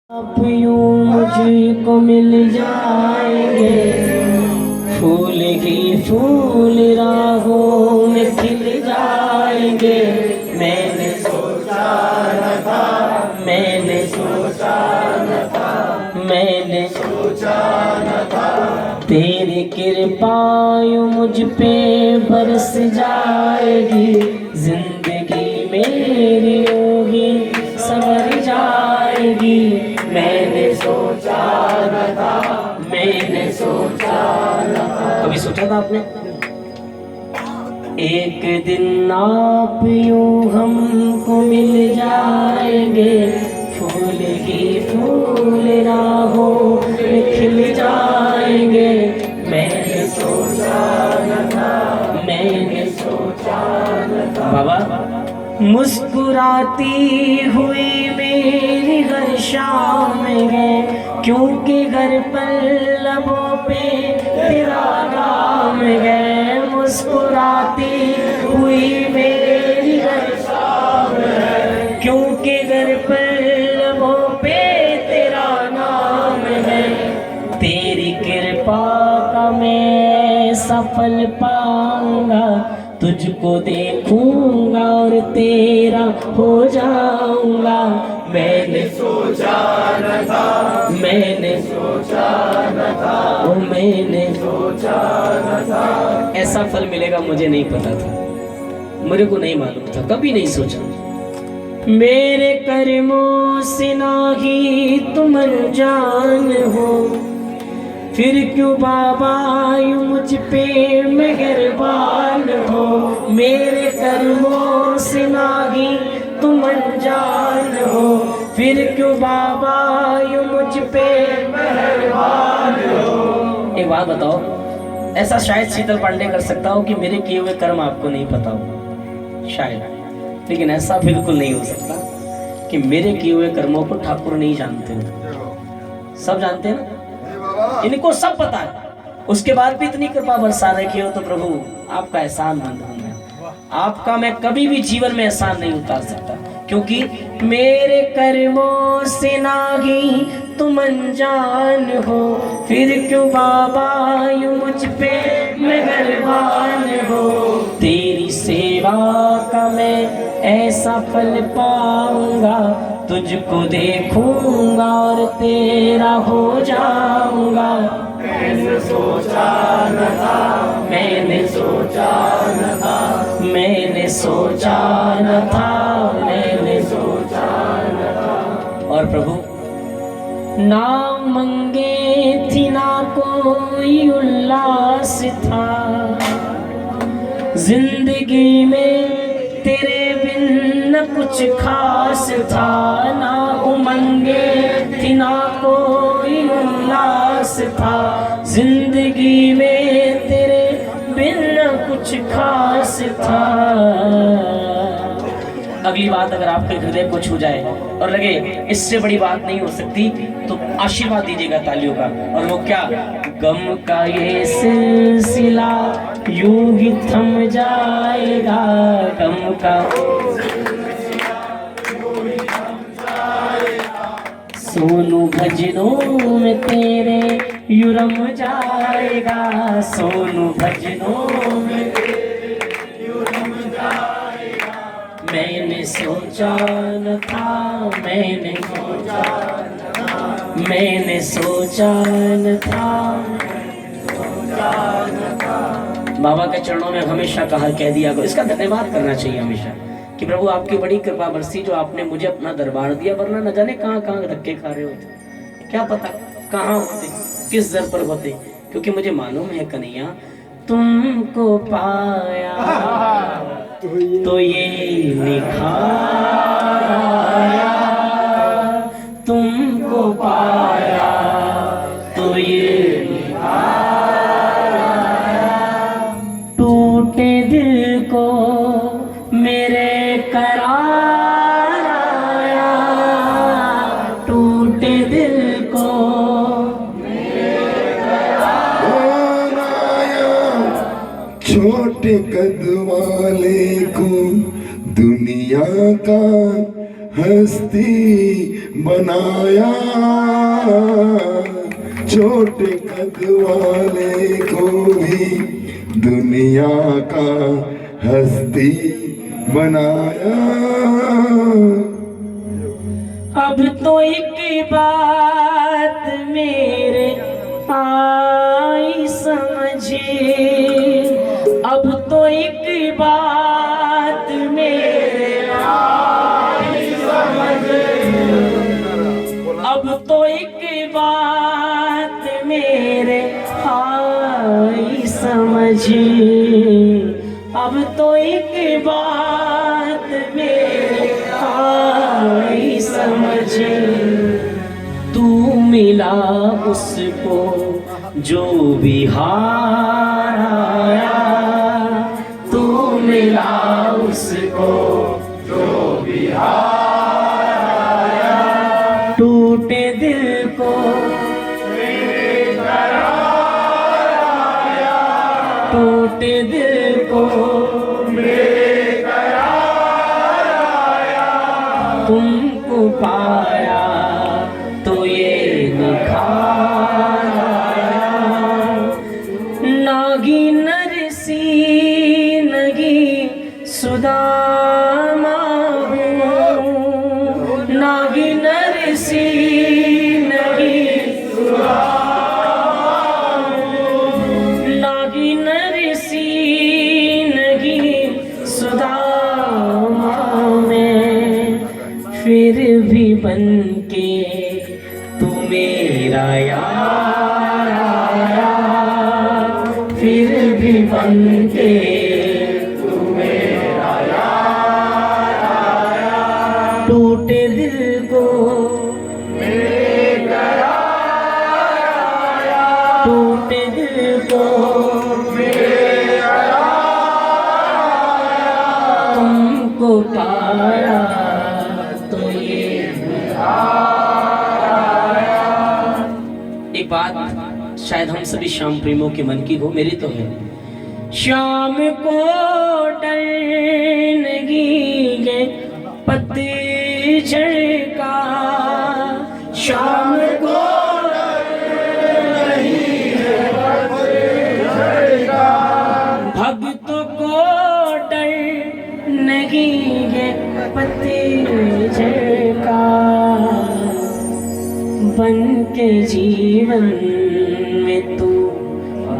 आप यूं मुझको मिल जाएंगे, फूल ही फूल राहों में खिल जाएंगे। मैंने सोचा न था, मैंने सोचा न था, मैंने सोचा न था, तेरी कृपा यूं मुझ पे बरस जाएगी। जिंदगी मेरी होगी संवर जाएगी। मैंने सोचा न था, मैंने सोचा न था। कभी सोचा था आपने? एक दिन आप यूं हमको मिल जाएंगे, फूल ही फूल राहों में खिल जाएंगे। मैंने सोचा न था, मैंने सोचा न था। बाबा, मुस्कुराती हुई मेरी हर शाम है, क्योंकि घर पर लबों पे तेरा नाम है। मुस्कुराती हुई मेरी हर शाम है, क्योंकि घर पर लबों पे तेरा नाम है। तेरी कृपा का मैं सफल पाऊंगा, तुझको देखूंगा और तेरा हो जाऊंगा। मैंने सोचा न था, मैंने सोचा न था, ओ मैंने सोचा न था। ऐसा फल मिलेगा मुझे नहीं पता था, मेरे को नहीं मालूम था, कभी नहीं सोचा। मेरे कर्मों से नाही तुम अनजान हो, फिर क्यों बाबा यूं मुझ पे मेहरबान हो। मेरे कर्मों से नाही तुम अनजान हो, फिर क्यों बाबा यूं मुझ पे मेहरबान हो। एक बात बताओ, ऐसा शायद शीतल पांडे कर सकता हो कि मेरे किए हुए कर्म आपको नहीं पता हो, शायद, लेकिन ऐसा बिल्कुल नहीं हो सकता कि मेरे किए हुए कर्मों को ठाकुर नहीं जानते हो। सब जानते हैं ना, इनको सब पता है। उसके बाद भी इतनी कृपा बरसा रखी हो तो प्रभु आपका एहसान मंद हूं मैं, आपका मैं कभी भी जीवन में एहसान नहीं उतार सकता, क्योंकि मेरे कर्मों से नाही तुम अनजान हो, फिर क्यों बाबा यूं मुझ पे मेहरबान हो। तेरी सेवा का मैं ऐसा फल पाऊंगा, तुझको देखूंगा और तेरा हो जाऊंगा। मैंने सोचा न था, मैंने सोचा न था, मैंने सोचा न था, मैंने सोचा न था। और प्रभु, ना मंगे थी ना कोई उल्लास था, जिंदगी में तेरे बिन न कुछ खास था। ना उमंगे थी ना कोई उल्लास था, जिंदगी में तेरे बिन न कुछ खास था। अगली बात, अगर आपके हृदय को छू जाए और लगे इससे बड़ी बात नहीं हो सकती, तो आशीर्वाद दीजिएगा तालियों का। और वो क्या? गम का ये सिलसिला यूं ही थम जाएगा, गम का सोनू भजनों में तेरे यूं रम जाएगा, सोनू भजनों में तेरे यूं रम जाएगा। मैंने सोचा न था, मैंने सोचा न था, मैंने सोचा न था, सोचा न था। बाबा के चरणों में हमेशा कहा, कह दिया को इसका धन्यवाद करना चाहिए हमेशा कि प्रभु आपकी बड़ी कृपा बरसी जो आपने मुझे अपना दरबार दिया, वरना न जाने कहाँ कहाँ धक्के खा रहे होते, क्या पता कहाँ होते, किस दर पर होते। क्योंकि मुझे मालूम है कन्हैया, तुमको पाया तो ये निखार आया, तुमको पाया तो ये निखार आया। टूटे दिल को मेरे करार आया, टूटे दिल को मेरे करार आया। छोटे कद वाले को दुनिया का हस्ती बनाया, छोटे कद वाले को भी दुनिया का हस्ती बनाया। अब तो एक बात मेरे आई समझे, अब तो एक बात मेरे आई समझे, अब तो एक बात मेरे आई समझे, अब तो एक बात मेरे आई समझे। तू मिला उसको जो बिहार आया, तू मिला उसको जो बिहार आया, टूटे दिल को टूटे दिल को तुमको पाया तो ये निखार आया। नागी नरसी नगी सुदामा हूँ, नागी नरसी नगी नागी नरसी नगी सुदामा में, फिर भी बनके तू मेरा यार आया, फिर भी बनके तू मेरा यार आया, टूटे दिल को मेरे करार आया, टूटे दिल को मेरे करार आया, तुमको पाया तो ये एक बात शायद हम सभी श्याम प्रेमियों के मन की हो, मेरी तो है। शाम को टलनेगी ये पतझड़ का, शाम को भक्तों को टलनेगी ये पतझड़ का, बन के जीवन में तू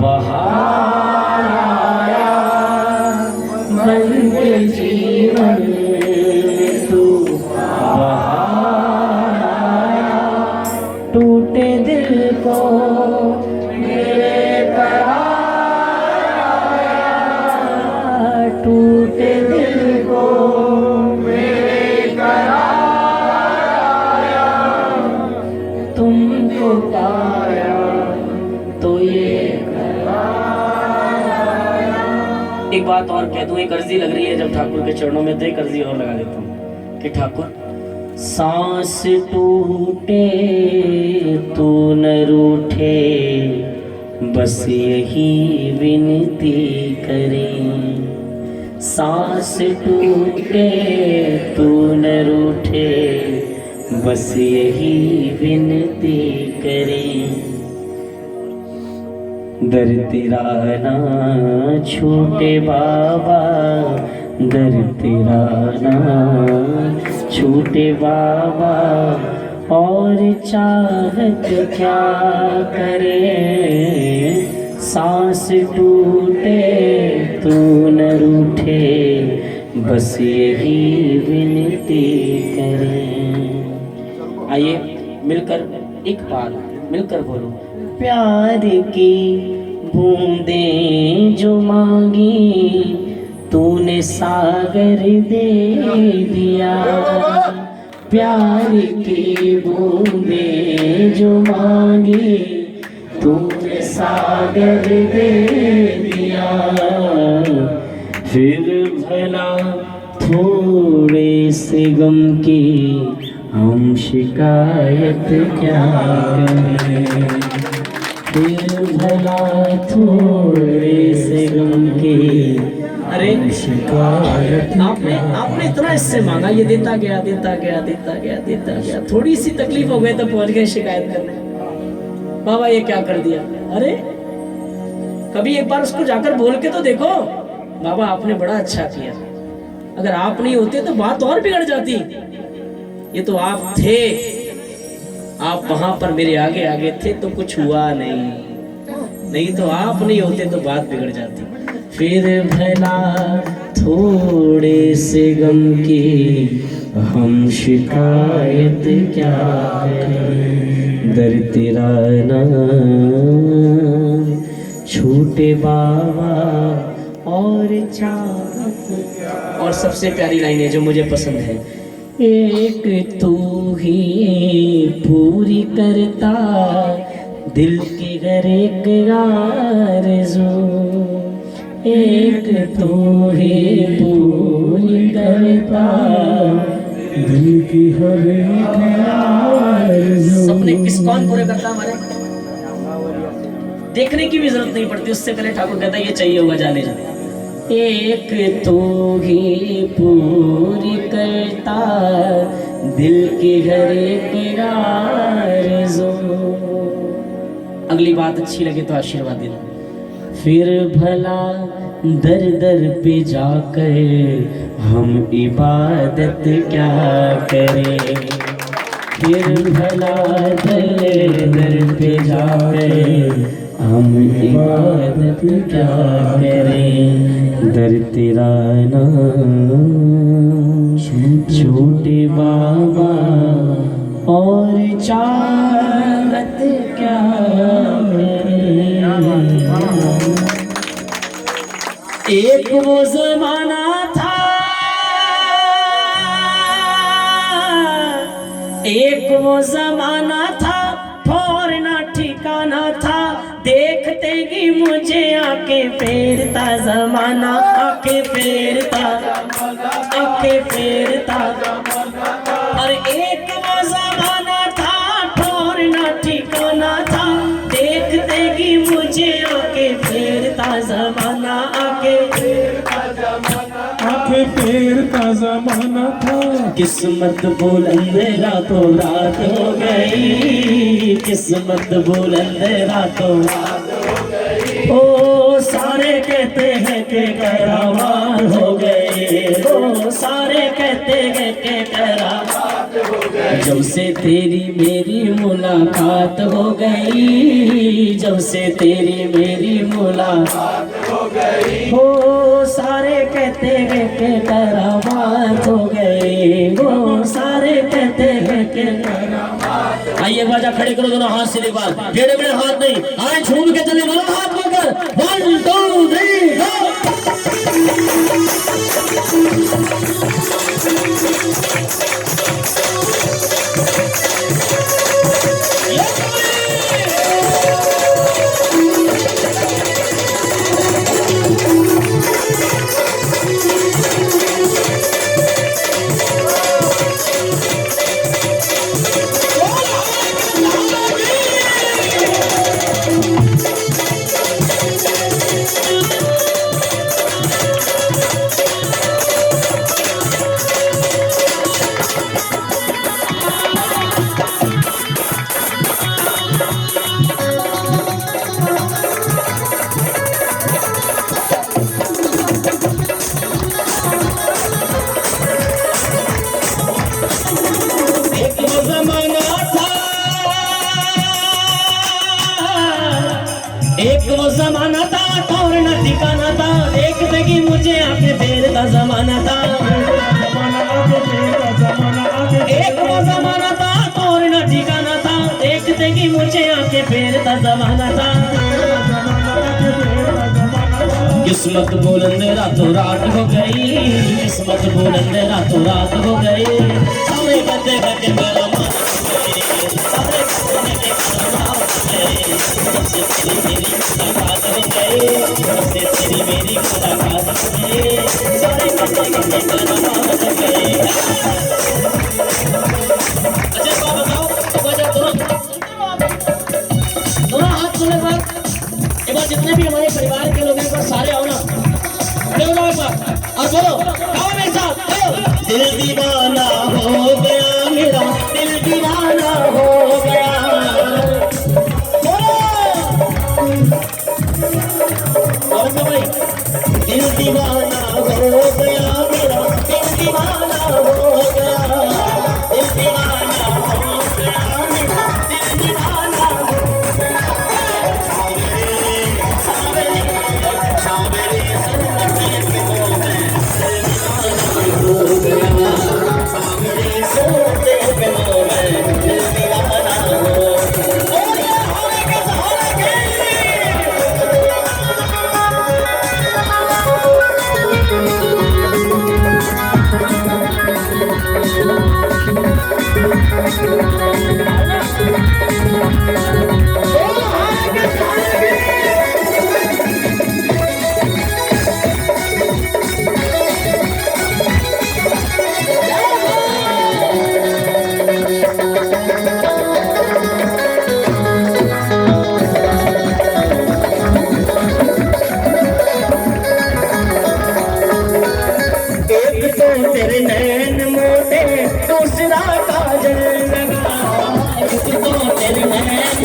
बहार आया, बन के जीवन में तू बहार आया, टूटे दिल को मेरे करार आया, टूटे दिल को मेरे करार आया, तुमको पाया तो ये एक बात और कह दूं, एक अर्जी लग रही है जब ठाकुर के चरणों में, तो एक अर्जी और लगा देता हूँ कि ठाकुर सांस टूटे तू न रूठे, बस यही विनती करें, सांस टूटे तू न रूठे, बस यही विनती करें, दर तेरा ना छूटे बाबा, दर तेरा ना छूटे बाबा, और चाहत क्या करे, सांस टूटे तू न रूठे, बस यही विनती करें। आइए मिलकर एक बार मिलकर बोलो, प्यार की बूंदें जो मांगी तूने सागर दे दिया, प्यार की बूंदें जो मांगी तूने सागर दे दिया, फिर भला थोड़े से गम की हम शिकायत क्या करें, फिर भला थोड़े से गम की अरे आपने इतना इससे मांगा, ये देता गया देता गया देता गया देता गया, थोड़ी सी तकलीफ हो गई तो पहुंच गए शिकायत करने, बाबा ये क्या कर दिया। अरे कभी एक बार उसको जाकर बोल के तो देखो, बाबा आपने बड़ा अच्छा किया, अगर आप नहीं होते तो बात और बिगड़ जाती। ये तो आप थे, आप वहां पर मेरे आगे आगे थे तो कुछ हुआ नहीं तो आप नहीं होते तो बात बिगड़ जाती। फिर भला थोड़े से गम की हम शिकायत क्या करें, दर तेरा नाम छूटे बाबा और चाहत। और सबसे प्यारी लाइन है जो मुझे पसंद है, एक तू ही पूरी करता दिल की हर एक आरज़ू, एक तू ही पूरी करता दिल की हर एक आरज़ू। सपने किस कौन पूरे करता हमारे, देखने की भी जरूरत नहीं पड़ती, उससे पहले ठाकुर कहता ये चाहिए होगा जाने जाने। एक तो ही पूरी करता दिल की हर एक आरज़ू। अगली बात अच्छी लगे तो आशीर्वाद देना। फिर भला दर दर पे जाकर हम इबादत क्या करें, फिर भला दर दर पे जाकर हम इबादत क्या करें, दर तेरा नाम छोटे बाबा और चाहत क्या करें। एक वो जमाना था, एक वो जमाना था, ठौरना ठिकाना था, देखते ही मुझे आके फेरता जमाना, आके फेरता आके फेरता। और एक वो जमाना था, ठौरना ठिकाना था, देखते ही मुझे आके फेरता जमाना, आके फेरता जमाना था। किस्मत बुलंद रातों रात हो गई, किस्मत बुलंद रातों रात हो गई। ओ सारे कहते हैं कि करामात हो गए, ओ सारे कहते हैं कि करामात हो गए। जब से तेरी मेरी मुलाकात हो गई, जब से तेरी मेरी मुलाकात हो गई, हो सारे कहते हैं कि करामात हो गए, वो सारे कहते हैं कि करामात। आइए बाजा खड़े करो दोनों हाथ सीधे बार, टेढ़े मेढ़े हाथ नहीं, आए झूम के चले दोनों हाथ लेकर 1 2 3 गो। एक वो जमाना था, ठौरना ठिकाना था, देखते कि मुझे आके फेरता जमाना था। एक वो जमाना था, ठौरना ठिकाना था, देखते कि मुझे आके फेरता जमाना था। किस्मत बुलंद रातों रात हो गई, किस्मत बुलंद रातों रात हो गई। सारे कहते हैं कि मेरा मन सारे कहते हैं कि सबसे तेरी मेरी मुलाकात हो गई, सबसे तेरी मेरी मुलाकात हो गई। सारे कहते हैं कि मेरा मन हो गई। अच्छा बाबा बताओ, बजा दोनों हाथ खुले बात। एक बार जितने भी हमारे परिवार के लोग हैं, एक बार सारे आओ ना, जोरदार सा और बोलो गाओ मेरे साथ दिल दीवाना हो गया मेरा दिल दीवाना हो गया और भाई दिल दीवाना हो गया मेरा दिल दीवाना हो गया दिल दीवाना हो गया मेरा दिल दीवाना हो गया सामने सोते पे मैं दिल दीवाना हो तेरे नैन मोटे दूसरा